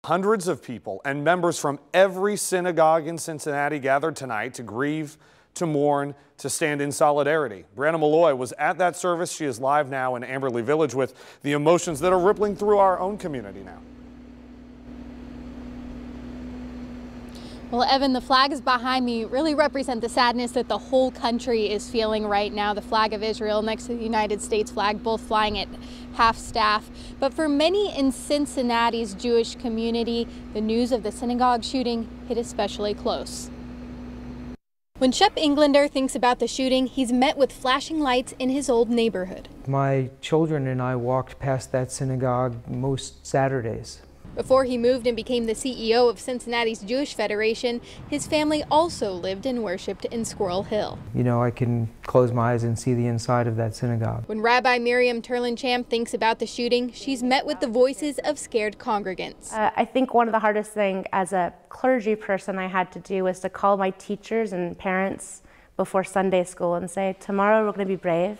Hundreds of people and members from every synagogue in Cincinnati gathered tonight to grieve, to mourn, to stand in solidarity. Brianna Malloy was at that service. She is live now in Amberley Village with the emotions that are rippling through our own community now. Well, Evan, the flags behind me really represent the sadness that the whole country is feeling right now. The flag of Israel next to the United States flag, both flying at half staff. But for many in Cincinnati's Jewish community, the news of the synagogue shooting hit especially close. When Shep Englander thinks about the shooting, he's met with flashing lights in his old neighborhood. My children and I walked past that synagogue most Saturdays. Before he moved and became the CEO of Cincinnati's Jewish Federation, his family also lived and worshipped in Squirrel Hill. You know, I can close my eyes and see the inside of that synagogue. When Rabbi Miriam Turlin-Champ thinks about the shooting, she's met with the voices of scared congregants. I think one of the hardest things as a clergy person I had to do was to call my teachers and parents before Sunday school and say, tomorrow we're going to be brave.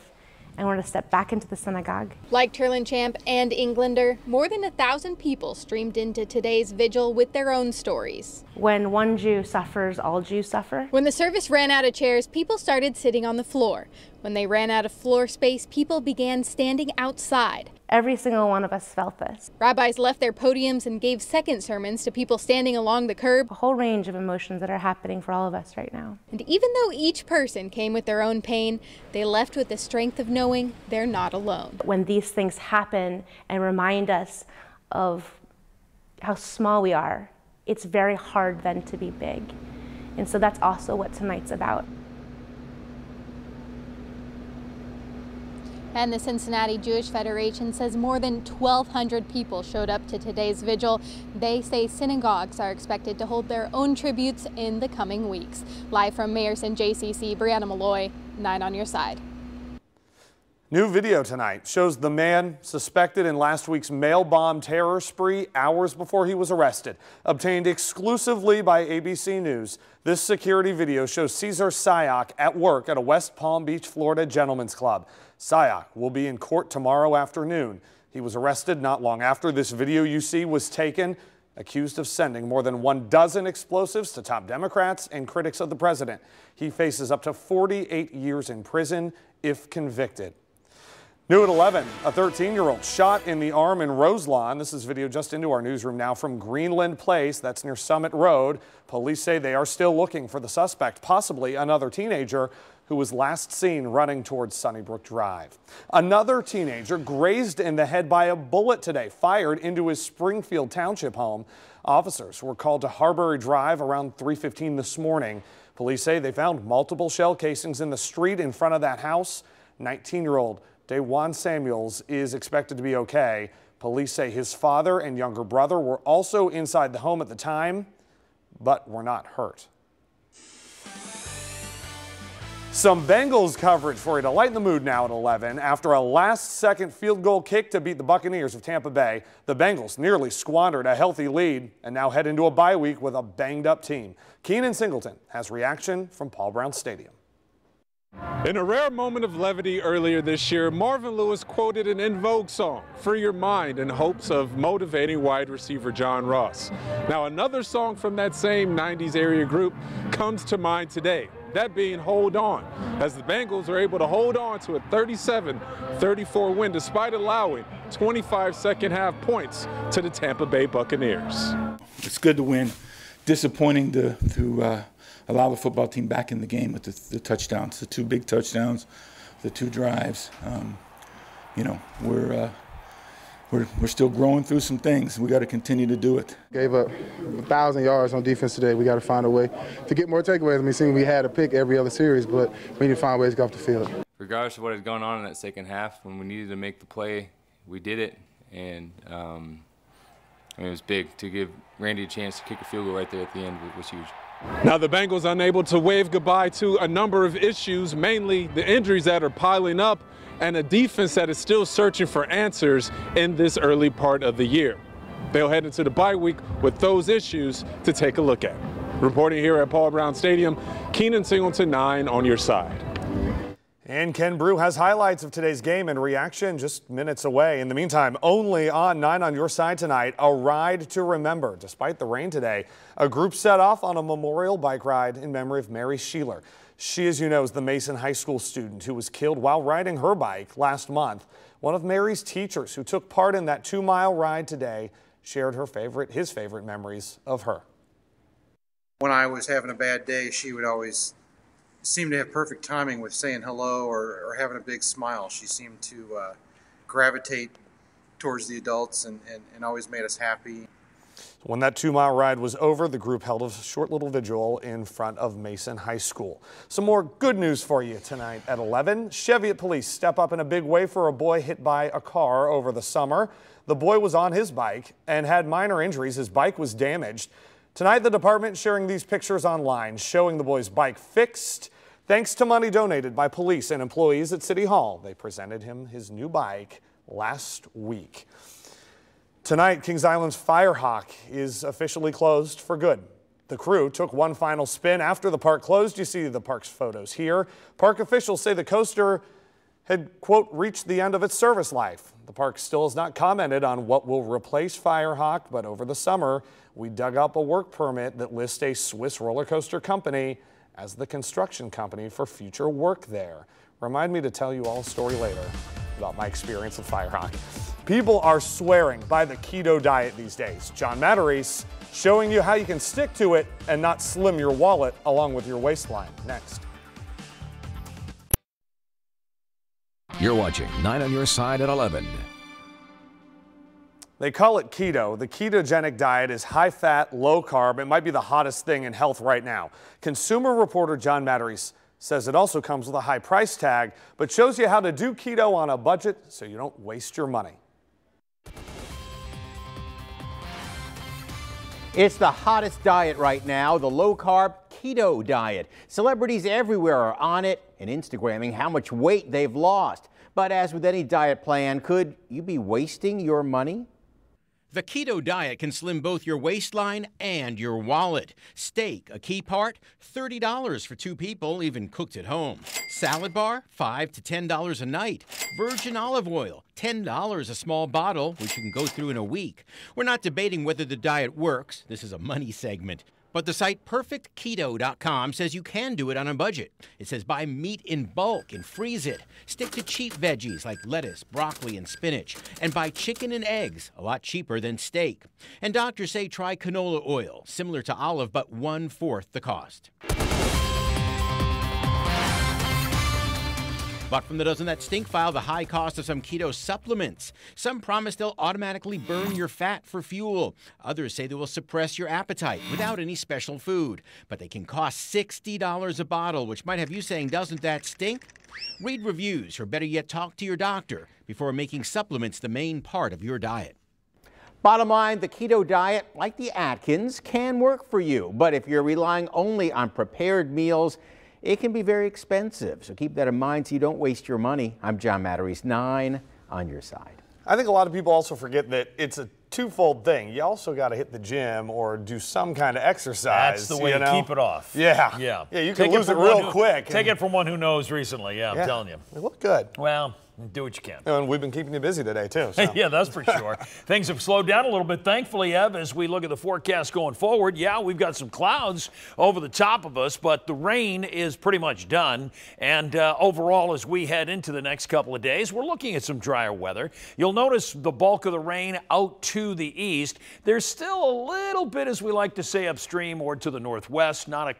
And we're going to step back into the synagogue. Like Turlin-Champ and Englander, more than 1,000 people streamed into today's vigil with their own stories. When one Jew suffers, all Jews suffer. When the service ran out of chairs, people started sitting on the floor. When they ran out of floor space, people began standing outside. Every single one of us felt this. Rabbis left their podiums and gave second sermons to people standing along the curb. A whole range of emotions that are happening for all of us right now. And even though each person came with their own pain, they left with the strength of knowing they're not alone. When these things happen and remind us of how small we are, it's very hard then to be big. And so that's also what tonight's about. And the Cincinnati Jewish Federation says more than 1,200 people showed up to today's vigil. They say synagogues are expected to hold their own tributes in the coming weeks. Live from Mayerson JCC, Brianna Malloy, 9 on your side. New video tonight shows the man suspected in last week's mail bomb terror spree hours before he was arrested. Obtained exclusively by ABC News, this security video shows Cesar Sayak at work at a West Palm Beach, Florida gentleman's club. Sayak will be in court tomorrow afternoon. He was arrested not long after this video you see was taken, accused of sending more than 12 explosives to top Democrats and critics of the president. He faces up to 48 years in prison if convicted. New at 11, a 13-year-old shot in the arm in Roselawn. This is video just into our newsroom now from Greenland Place. That's near Summit Road. Police say they are still looking for the suspect, possibly another teenager who was last seen running towards Sunnybrook Drive. Another teenager grazed in the head by a bullet today, fired into his Springfield Township home. Officers were called to Harbury Drive around 3:15 this morning. Police say they found multiple shell casings in the street in front of that house. 19-year-old Dewan Samuels is expected to be okay. Police say his father and younger brother were also inside the home at the time, but were not hurt. Some Bengals coverage for you to lighten the mood now at 11. After a last-second field goal kick to beat the Buccaneers of Tampa Bay, the Bengals nearly squandered a healthy lead and now head into a bye week with a banged-up team. Keenan Singleton has reaction from Paul Brown Stadium. In a rare moment of levity earlier this year, Marvin Lewis quoted an En Vogue song, Free Your Mind, in hopes of motivating wide receiver John Ross. Now, another song from that same 90s area group comes to mind today, that being Hold On, as the Bengals are able to hold on to a 37-34 win despite allowing 25 second-half points to the Tampa Bay Buccaneers. It's good to win. Disappointing to allow the football team back in the game with the touchdowns, the 2 big touchdowns, the 2 drives. You know, we're still growing through some things. We got to continue to do it. Gave up 1,000 yards on defense today. We got to find a way to get more takeaways. I mean, seeing we had a pick every other series, but we need to find ways to get off the field. Regardless of what had gone on in that second half, when we needed to make the play, we did it, and I mean, it was big to give Randy a chance to kick a field goal right there at the end. Was huge. Now the Bengals unable to wave goodbye to a number of issues, mainly the injuries that are piling up and a defense that is still searching for answers in this early part of the year. They'll head into the bye week with those issues to take a look at. Reporting here at Paul Brown Stadium, Keenan Singleton, 9 on your side. And Ken Brew has highlights of today's game and reaction just minutes away. In the meantime, only on 9 on your side tonight, a ride to remember. Despite the rain today, a group set off on a memorial bike ride in memory of Mary Sheeler. She, as you know, is the Mayerson High School student who was killed while riding her bike last month. One of Mary's teachers who took part in that 2-mile ride today shared his favorite memories of her. When I was having a bad day, she would always seem to have perfect timing with saying hello or having a big smile. She seemed to gravitate towards the adults and always made us happy. When that 2-mile ride was over, the group held a short little vigil in front of Mayerson High School. Some more good news for you tonight at 11. Cheviot police step up in a big way for a boy hit by a car over the summer. The boy was on his bike and had minor injuries. His bike was damaged. Tonight, the department sharing these pictures online showing the boy's bike fixed. Thanks to money donated by police and employees at City Hall. They presented him his new bike last week. Tonight, Kings Island's Firehawk is officially closed for good. The crew took one final spin after the park closed. You see the park's photos here. Park officials say the coaster had, quote, reached the end of its service life. The park still has not commented on what will replace Firehawk, but over the summer, we dug up a work permit that lists a Swiss roller coaster company as the construction company for future work there. Remind me to tell you all a story later about my experience with Firehawk. People are swearing by the keto diet these days. John Matarese showing you how you can stick to it and not slim your wallet along with your waistline. Next. You're watching 9 on your side at 11. They call it keto. The ketogenic diet is high fat, low carb. It might be the hottest thing in health right now. Consumer reporter John Matarese says it also comes with a high price tag, but shows you how to do keto on a budget so you don't waste your money. It's the hottest diet right now, the low-carb keto diet. Celebrities everywhere are on it and Instagramming how much weight they've lost. But as with any diet plan, could you be wasting your money? The keto diet can slim both your waistline and your wallet. Steak, a key part, $30 for 2 people, even cooked at home. Salad bar, $5 to $10 a night. Virgin olive oil, $10 a small bottle, which you can go through in a week. We're not debating whether the diet works. This is a money segment. But the site perfectketo.com says you can do it on a budget. It says buy meat in bulk and freeze it. Stick to cheap veggies like lettuce, broccoli, and spinach. And buy chicken and eggs, a lot cheaper than steak. And doctors say try canola oil, similar to olive, but 1/4 the cost. But from the doesn't that stink file, the high cost of some keto supplements. Some promise they'll automatically burn your fat for fuel. Others say they will suppress your appetite without any special food. But they can cost $60 a bottle, which might have you saying, doesn't that stink? Read reviews, or better yet, talk to your doctor before making supplements the main part of your diet. Bottom line, the keto diet, like the Atkins, can work for you. But if you're relying only on prepared meals, it can be very expensive, so keep that in mind so you don't waste your money. I'm John Matarese, 9 on your side. I think a lot of people also forget that it's a twofold thing. You also got to hit the gym or do some kind of exercise. That's the way to keep it off. Yeah. Yeah. Yeah, you can lose it real quick. Take it from one who knows recently. Yeah, I'm telling you. They look good. Well, do what you can. And we've been keeping you busy today, too. So. Yeah, that's for sure. Things have slowed down a little bit, thankfully, Ev, as we look at the forecast going forward. Yeah, we've got some clouds over the top of us, but the rain is pretty much done. And overall, as we head into the next couple of days, we're looking at some drier weather. You'll notice the bulk of the rain out to the east. There's still a little bit, as we like to say, upstream or to the northwest. Not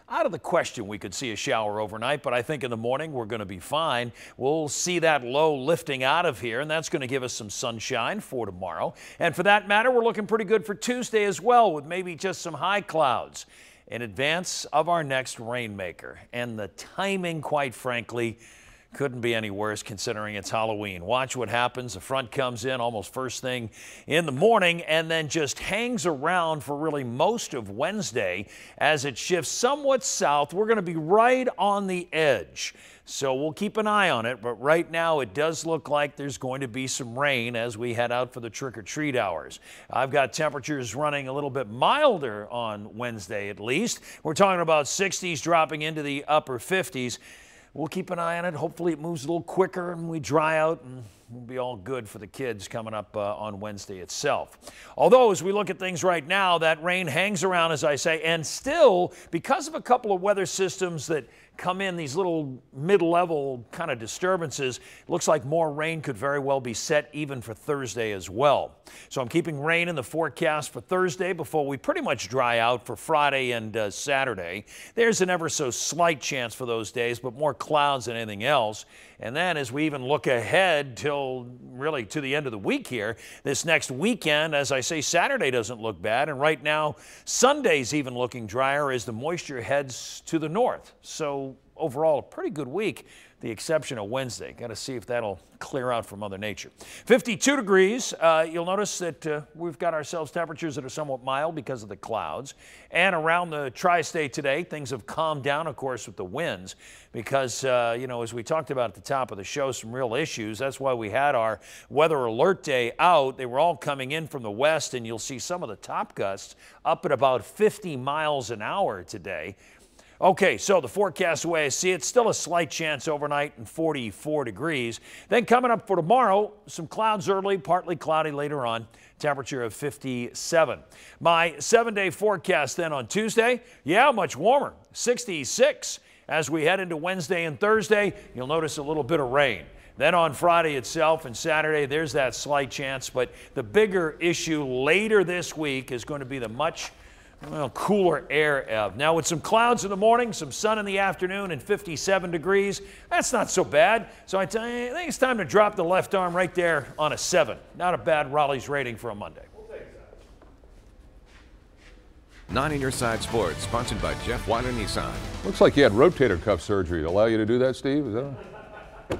out of the question we could see a shower overnight, but I think in the morning we're going to be fine. We'll see that low lifting out of here, and that's going to give us some sunshine for tomorrow. And for that matter, we're looking pretty good for Tuesday as well, with maybe just some high clouds in advance of our next rainmaker. And the timing, quite frankly, couldn't be any worse considering it's Halloween. Watch what happens. The front comes in almost first thing in the morning and then just hangs around for really most of Wednesday as it shifts somewhat south. We're going to be right on the edge. So we'll keep an eye on it, but right now it does look like there's going to be some rain as we head out for the trick-or-treat hours. I've got temperatures running a little bit milder on Wednesday at least. We're talking about 60s dropping into the upper 50s. we'll keep an eye on it. Hopefully it moves a little quicker and we dry out, and we'll be all good for the kids coming up on Wednesday itself. Although, as we look at things right now, that rain hangs around, as I say, and still, because of a couple of weather systems that come in, these little mid-level kind of disturbances, it looks like more rain could very well be set even for Thursday as well. So I'm keeping rain in the forecast for Thursday before we pretty much dry out for Friday and Saturday. There's an ever so slight chance for those days, but more clouds than anything else. And then as we even look ahead till really to the end of the week here, this next weekend, as I say, Saturday doesn't look bad. And right now, Sunday's even looking drier as the moisture heads to the north. So overall, a pretty good week, the exception of Wednesday. Got to see if that'll clear out from Mother Nature. 52 degrees. You'll notice that we've got ourselves temperatures that are somewhat mild because of the clouds. And around the tri-state today, things have calmed down, of course, with the winds because, you know, as we talked about at the top of the show, some real issues. That's why we had our weather alert day out. They were all coming in from the west, and you'll see some of the top gusts up at about 50 miles an hour today. Okay, so the forecast, the way I see it, still a slight chance overnight and 44 degrees. Then coming up for tomorrow, some clouds early, partly cloudy later on, temperature of 57. My 7-day forecast then on Tuesday, yeah, much warmer, 66. As we head into Wednesday and Thursday, you'll notice a little bit of rain. Then on Friday itself and Saturday, there's that slight chance, but the bigger issue later this week is going to be the much cooler air ebb. Now with some clouds in the morning, some sun in the afternoon, and 57 degrees, that's not so bad. So I tell you, I think it's time to drop the left arm right there on a 7. Not a bad Raleigh's rating for a Monday. 9 on Your Side Sports, sponsored by Jeff Weiler Nissan. Looks like you had rotator cuff surgery to allow you to do that, Steve. Is that right?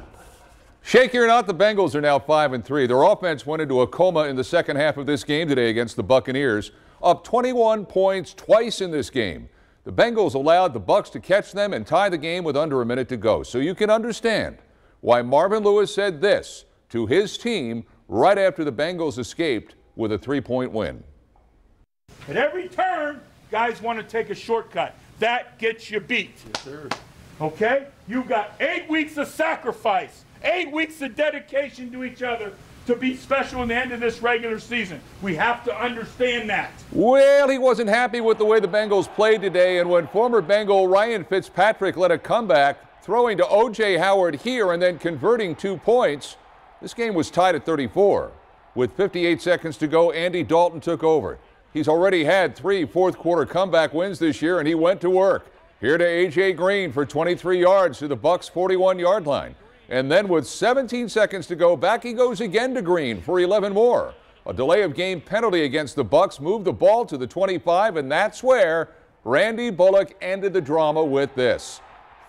Shaky or not, the Bengals are now 5-3. Their offense went into a coma in the second half of this game today against the Buccaneers. Up 21 points twice in this game. The Bengals allowed the Bucs to catch them and tie the game with under a minute to go. So you can understand why Marvin Lewis said this to his team right after the Bengals escaped with a 3-point win. At every turn, guys want to take a shortcut. That gets you beat. Yes, sir. Okay? You've got 8 weeks of sacrifice, 8 weeks of dedication to each other to be special in the end of this regular season. We have to understand that. Well, he wasn't happy with the way the Bengals played today, and when former Bengal Ryan Fitzpatrick led a comeback, throwing to O.J. Howard here and then converting 2 points, this game was tied at 34. With 58 seconds to go, Andy Dalton took over. He's already had 3 fourth-quarter comeback wins this year, and he went to work. Here to A.J. Green for 23 yards to the Bucs' 41-yard line. And then with 17 seconds to go, back he goes again to Green for 11 more. A delay of game penalty against the Bucs moved the ball to the 25, and that's where Randy Bullock ended the drama with this.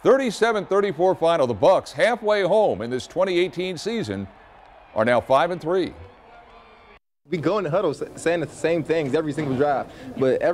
37-34 final. The Bucs, halfway home in this 2018 season, are now 5-3. We go in the huddle saying the same things every single drive, but